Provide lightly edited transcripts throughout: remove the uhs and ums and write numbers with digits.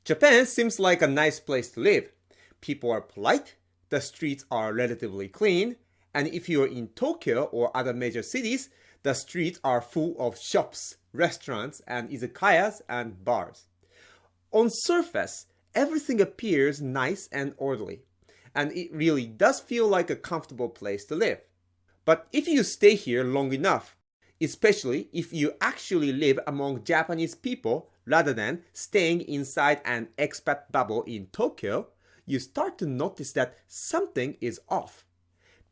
Japan seems like a nice place to live. People are polite, the streets are relatively clean, and if you're in Tokyo or other major cities, the streets are full of shops, restaurants, and izakayas and bars. On surface, everything appears nice and orderly, and it really does feel like a comfortable place to live. But if you stay here long enough, especially if you actually live among Japanese people rather than staying inside an expat bubble in Tokyo, you start to notice that something is off.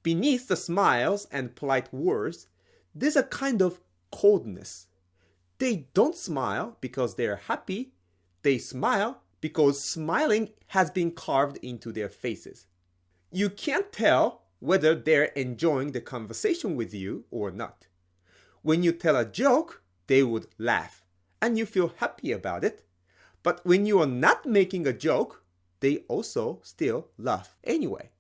Beneath the smiles and polite words, there's a kind of coldness. They don't smile because they're happy. They smile because smiling has been carved into their faces. You can't tell whether they're enjoying the conversation with you or not. When you tell a joke, they would laugh, and you feel happy about it. But when you are not making a joke, they also still laugh anyway.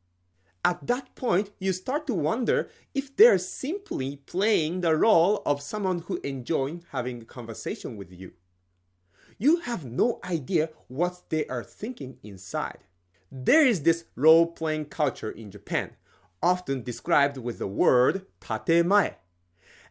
At that point, you start to wonder if they're simply playing the role of someone who enjoys having a conversation with you. You have no idea what they are thinking inside. There is this role-playing culture in Japan, often described with the word tatemae.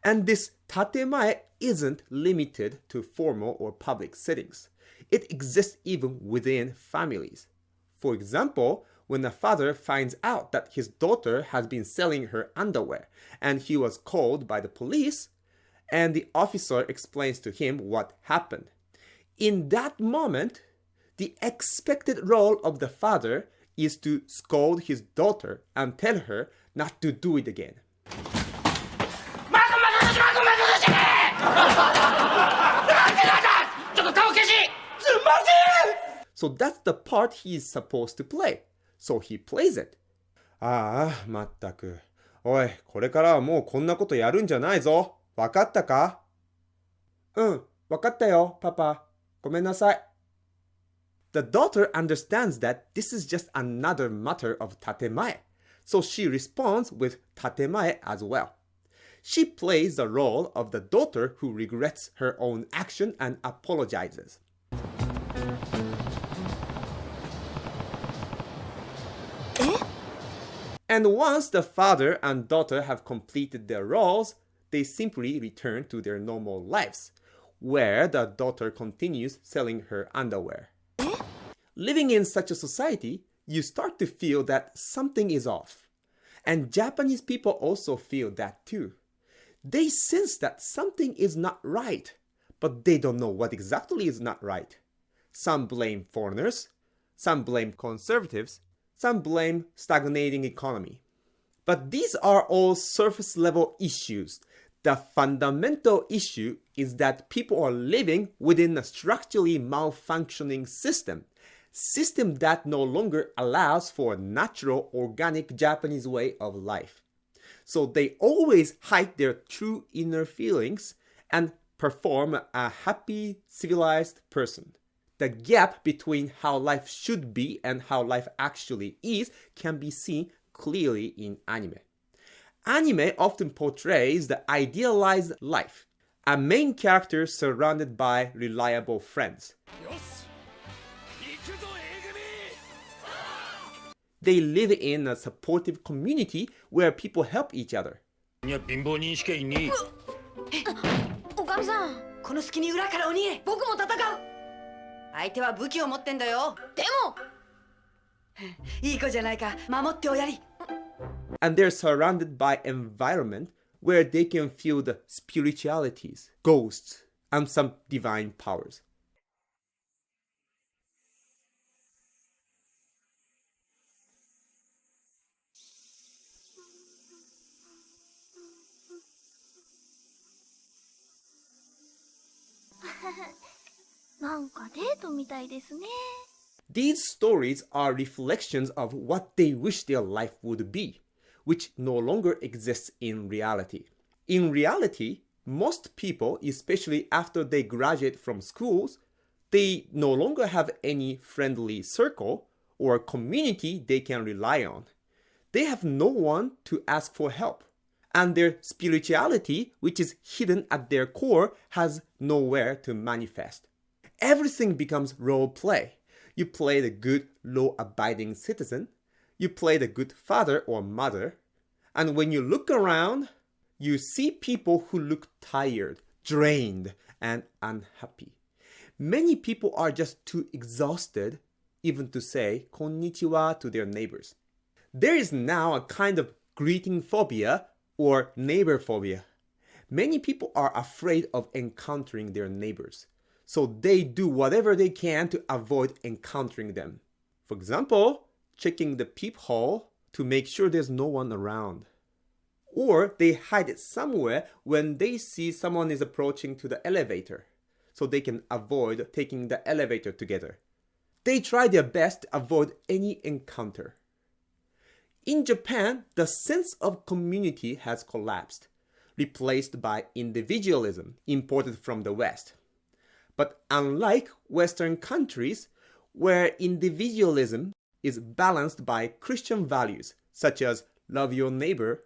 And this tatemae isn't limited to formal or public settings. It exists even within families. For example, when a father finds out that his daughter has been selling her underwear and he was called by the police, and the officer explains to him what happened. In that moment, the expected role of the father is to scold his daughter and tell her not to do it again. So that's the part he is supposed to play. So he plays it. ああ、まったく。おい、これからはもうこんなことやるんじゃないぞ。わかったか？うん、わかったよ、パパ。ごめんなさい。The daughter understands that this is just another matter of tatemae, so she responds with tatemae as well. She plays the role of the daughter who regrets her own action and apologizes. And once the father and daughter have completed their roles, they simply return to their normal lives, where the daughter continues selling her underwear. Living in such a society, you start to feel that something is off. And Japanese people also feel that too. They sense that something is not right, but they don't know what exactly is not right. Some blame foreigners, some blame conservatives, some blame stagnating economy. But these are all surface level issues. The fundamental issue is that people are living within a structurally malfunctioning system that no longer allows for a natural, organic Japanese way of life. So they always hide their true inner feelings and perform a happy, civilized person. The gap between how life should be and how life actually is can be seen clearly in anime. Anime often portrays the idealized life, a main character surrounded by reliable friends. They live in a supportive community where people help each other. おかみさん、この隙に裏から鬼へ。僕も戦う。相手は武器を持ってんだよ。でもいい子じゃないか。守っておやり。And they're surrounded by environment where they can feel the spiritualities, ghosts, and some divine powers. These stories are reflections of what they wish their life would be, which no longer exists in reality. In reality, most people, especially after they graduate from schools, they no longer have any friendly circle or community they can rely on. They have no one to ask for help. And their spirituality, which is hidden at their core, has nowhere to manifest. Everything becomes role play. You play the good, law-abiding citizen. You play the good father or mother. And when you look around, you see people who look tired, drained, and unhappy. Many people are just too exhausted even to say konnichiwa to their neighbors. There is now a kind of greeting phobia or neighbor phobia. Many people are afraid of encountering their neighbors, so they do whatever they can to avoid encountering them. For example, checking the peephole to make sure there's no one around. Or they hide it somewhere when they see someone is approaching to the elevator, so they can avoid taking the elevator together. They try their best to avoid any encounter. In Japan, the sense of community has collapsed, replaced by individualism imported from the West. But unlike Western countries, where individualism is balanced by Christian values such as love your neighbor,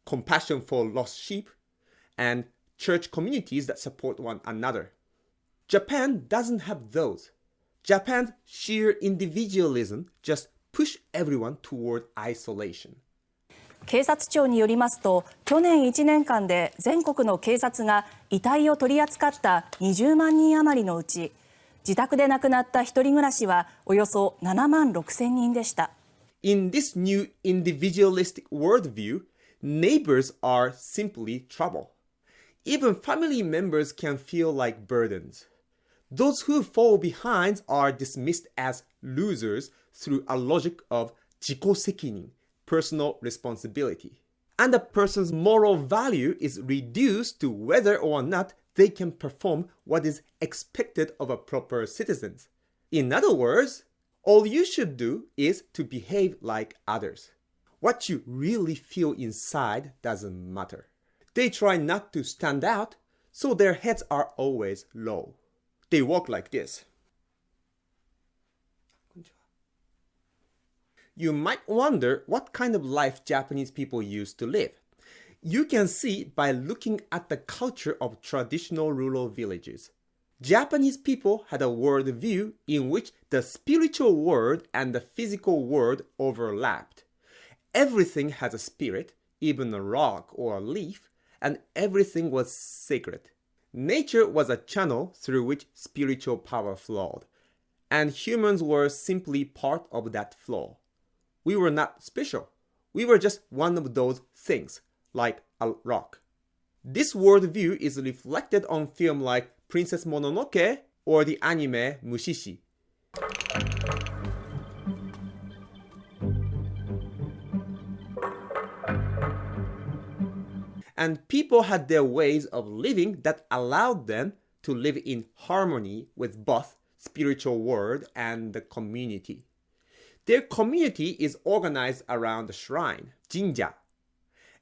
compassion for lost sheep, and church communities that support one another. Japan doesn't have those. Japan's sheer individualism just push everyone toward isolation. 警察庁によりますと、去年1年間で全国の警察が遺体を取り扱った20万人余りのうち、自宅で亡くなった一人暮らしはおよそ7万6千人でした。In this new individualistic worldview, neighbors are simply trouble. Even family members can feel like burdens. Those who fall behind are dismissed as losers through a logic of 自己責任, personal responsibility. And a person's moral value is reduced to whether or not they can perform what is expected of a proper citizen. In other words, all you should do is to behave like others. What you really feel inside doesn't matter. They try not to stand out, so their heads are always low. They walk like this. You might wonder what kind of life Japanese people used to live. You can see by looking at the culture of traditional rural villages. Japanese people had a worldview in which the spiritual world and the physical world overlapped. Everything has a spirit, even a rock or a leaf, and everything was sacred. Nature was a channel through which spiritual power flowed, and humans were simply part of that flow. We were not special. We were just one of those things, like a rock. This worldview is reflected on film like Princess Mononoke or the anime Mushishi. And people had their ways of living that allowed them to live in harmony with both spiritual world and the community. Their community is organized around the shrine, jinja.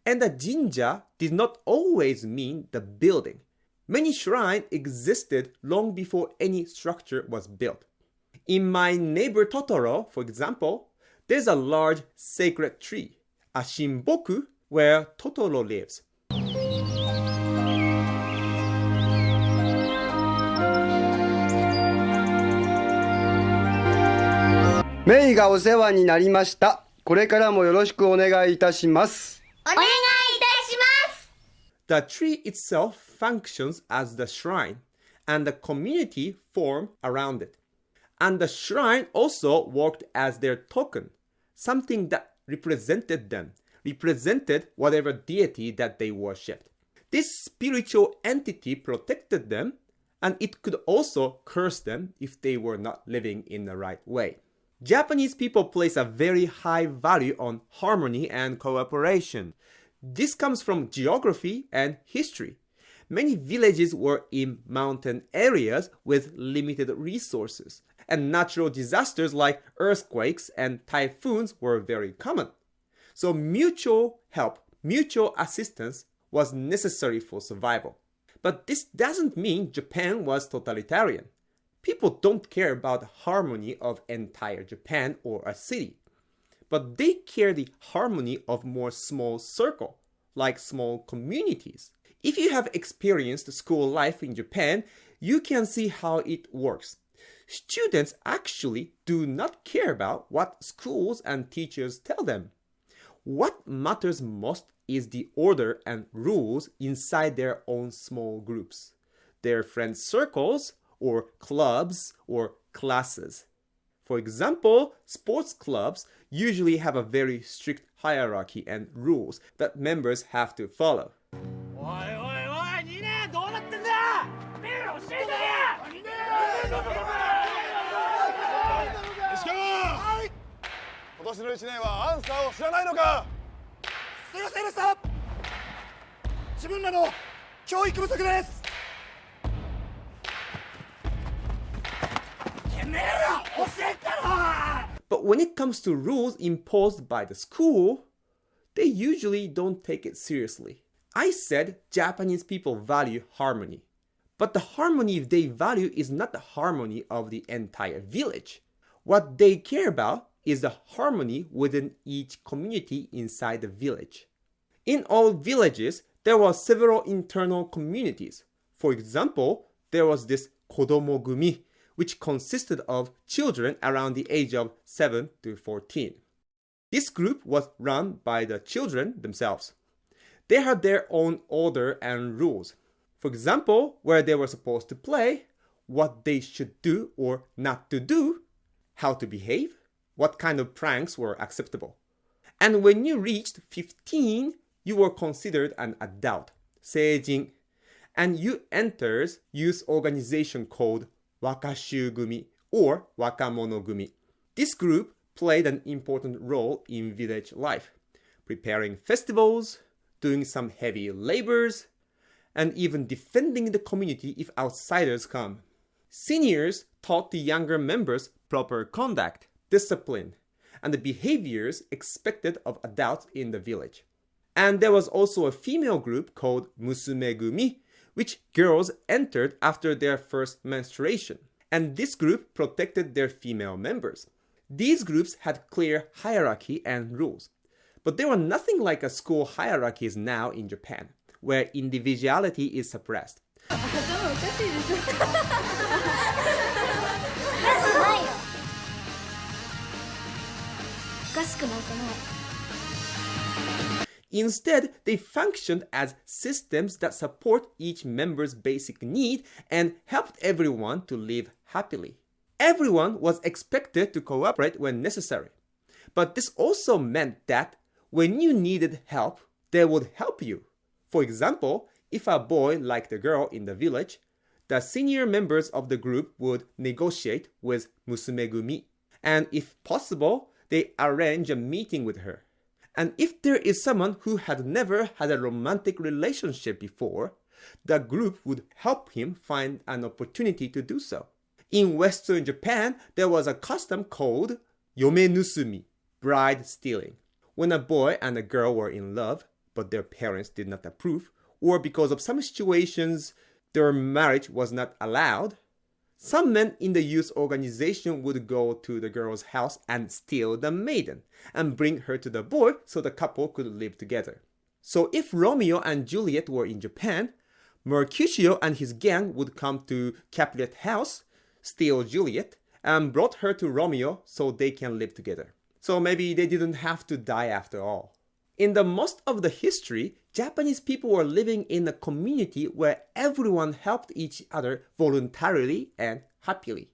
And the jinja did not always mean the building. Many shrines existed long before any structure was built. In My Neighbor Totoro, for example, there's a large sacred tree, a shinboku, where Totoro lives. メイがお世話になりました。これからもよろしくお願いいたします。お願いいたします。 The tree itself functions as the shrine, and the community formed around it. And the shrine also worked as their token, something that represented them, represented whatever deity that they worshipped. This spiritual entity protected them, and it could also curse them if they were not living in the right way. Japanese people place a very high value on harmony and cooperation. This comes from geography and history. Many villages were in mountain areas with limited resources, and natural disasters like earthquakes and typhoons were very common. So mutual help, mutual assistance was necessary for survival. But this doesn't mean Japan was totalitarian. People don't care about the harmony of entire Japan or a city, but they care the harmony of more small circle, like small communities. If you have experienced school life in Japan, you can see how it works. Students actually do not care about what schools and teachers tell them. What matters most is the order and rules inside their own small groups, their friend circles, or clubs, or classes. For example, sports clubs usually have a very strict hierarchy and rules that members have to follow. おいおいおい2年どうなってんだビール教えてや2年石川今年の1年はアンサーを知らないのかすいませんでした自分らの教育不足ですてめえら教えたろ But when it comes to rules imposed by the school, they usually don't take it seriously. I said Japanese people value harmony. But the harmony they value is not the harmony of the entire village. What they care about is the harmony within each community inside the village. In all villages, there were several internal communities. For example, there was this kodomo-gumi, which consisted of children around the age of 7 to 14. This group was run by the children themselves. They had their own order and rules. For example, where they were supposed to play, what they should do or not to do, how to behave, what kind of pranks were acceptable. And when you reached 15, you were considered an adult, seijin, and you entered youth organization called Wakashugumi or Wakamonogumi. This group played an important role in village life, preparing festivals, doing some heavy labors, and even defending the community if outsiders come. Seniors taught the younger members proper conduct, discipline, and the behaviors expected of adults in the village. And there was also a female group called Musumegumi, which girls entered after their first menstruation. And this group protected their female members. These groups had clear hierarchy and rules. But they were nothing like a school hierarchies now in Japan, where individuality is suppressed. Instead, they functioned as systems that support each member's basic need and helped everyone to live happily. Everyone was expected to cooperate when necessary. But this also meant that when you needed help, they would help you. For example, if a boy liked a girl in the village, the senior members of the group would negotiate with Musumegumi. And if possible, they arrange a meeting with her. And if there is someone who had never had a romantic relationship before, the group would help him find an opportunity to do so. In Western Japan, there was a custom called yomenusumi, bride stealing. When a boy and a girl were in love, but their parents did not approve, or because of some situations, their marriage was not allowed, some men in the youth organization would go to the girl's house and steal the maiden and bring her to the boy so the couple could live together. So if Romeo and Juliet were in Japan, Mercutio and his gang would come to Capulet's house, steal Juliet, and brought her to Romeo so they can live together. So maybe they didn't have to die after all. In the most of the history, Japanese people were living in a community where everyone helped each other voluntarily and happily.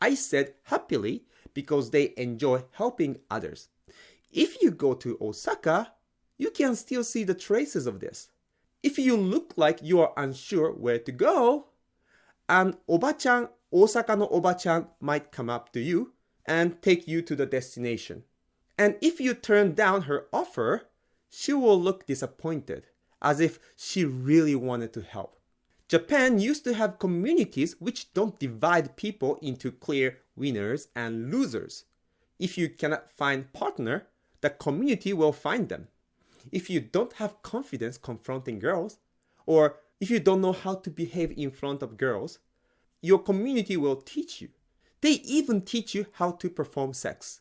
I said happily because they enjoy helping others. If you go to Osaka, you can still see the traces of this. If you look like you are unsure where to go, an Oba-chan, Osaka no Oba-chan might come up to you and take you to the destination. And if you turn down her offer, she will look disappointed, as if she really wanted to help. Japan used to have communities which don't divide people into clear winners and losers. If you cannot find a partner, the community will find them. If you don't have confidence confronting girls, or if you don't know how to behave in front of girls, your community will teach you. They even teach you how to perform sex.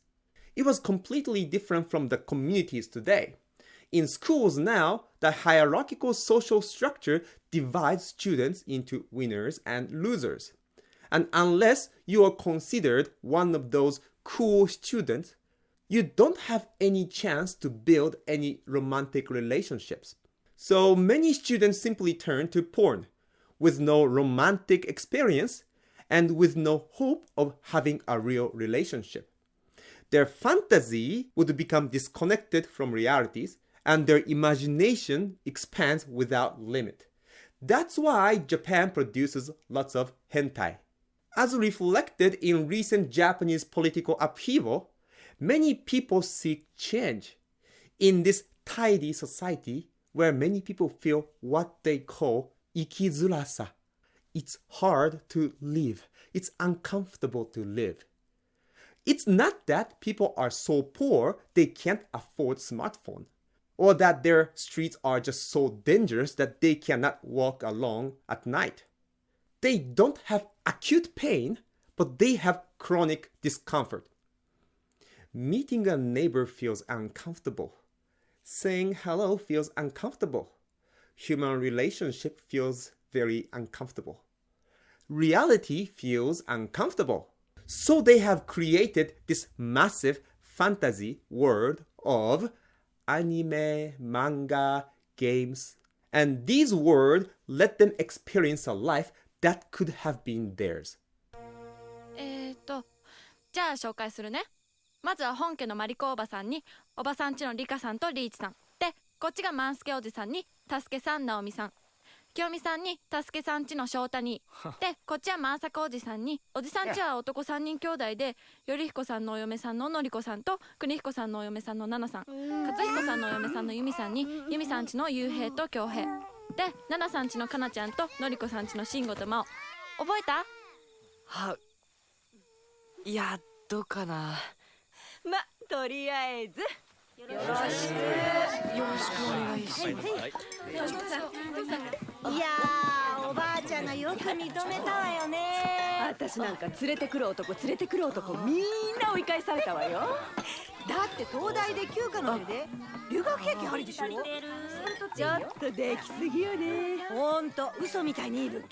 It was completely different from the communities today. In schools now, the hierarchical social structure divides students into winners and losers. And unless you are considered one of those cool students, you don't have any chance to build any romantic relationships. So many students simply turn to porn with no romantic experience and with no hope of having a real relationship. Their fantasy would become disconnected from realities and their imagination expands without limit. That's why Japan produces lots of hentai. As reflected in recent Japanese political upheaval, many people seek change. In this tidy society where many people feel what they call ikizurasa, it's hard to live. It's uncomfortable to live. It's not that people are so poor they can't afford smartphone, or that their streets are just so dangerous that they cannot walk alone at night. They don't have acute pain, but they have chronic discomfort. Meeting a neighbor feels uncomfortable. Saying hello feels uncomfortable. Human relationship feels very uncomfortable. Reality feels uncomfortable. So they have created this massive fantasy world of anime, manga, games. And these worlds let them experience a life that could have been theirs. じゃあ紹介するね。まずは本家のマリコおばさんに、おばさんちのリカさんとリーチさん。で、こっちがマンスケおじさんに、タスケさん、ナオミさん。清美さんに、タスケさんちの翔太に。で、こっちはマンサカおじさんに、おじさんちは男3人兄弟で、頼彦さんのお嫁さんののりこさんと、邦彦さんのお嫁さんの奈々さん。勝彦さんのお嫁さんの由美さんに、由美さんちの雄平と恭平。で、奈々さんちのかなちゃんと、のりこさんちの慎吾と真央。覚えた？いや、どうかな。ま、とりあえずよろしくお願いします。いやー、おばあちゃんがよく認めたわよね。私なんか連れてくる男みんな追い返されたわよ。だって東大で休暇の目で留学経験ありでしょ。ちょっとできすぎよね。ほんと嘘みたいにいい物件